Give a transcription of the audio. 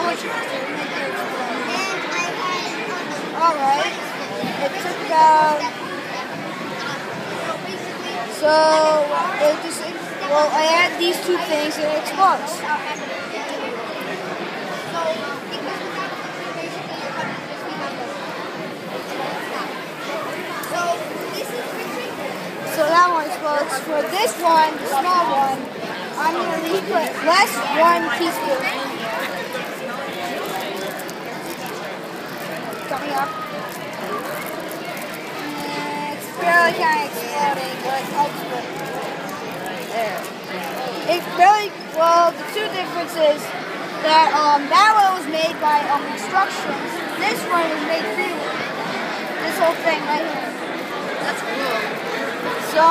much it was to make it explode? Alright. It took about... So, I add these two things and it explodes. So that one explodes. For this one, the small one, I'm going to at least put less 1 teaspoon. Coming up. And it's barely kind of exploding, but I'll just put it there. It barely, well, the two differences that that one was made by instructions. This one was made freely. This whole thing right here. That's cool. So